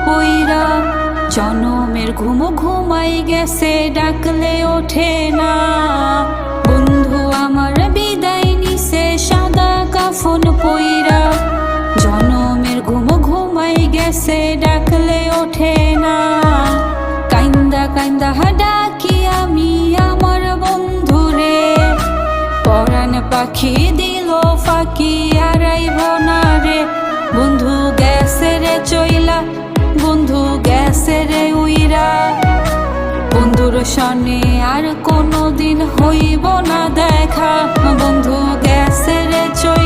পইরা। জনমের ঘুম ঘুমাই গেছে, ডাকলে ওঠে না। বন্ধু আমার বিদায় নিছে সাদা কাফন পইরা। জনমের ঘুম ঘুমাই গেছে, ডাকলে ওঠে না। কাইন্দা কাইন্দা ডাকি আমি আমার বন্ধুরে, পরাণ পাখি দিল ফাঁকি আরাইব না রে। বন্ধু গেছে রে চইলা, বন্ধু গেছে রে উইরা। বন্ধুর সনে আর কোনো দিন হইব না দেখা, বন্ধু গেছে রে চইলা।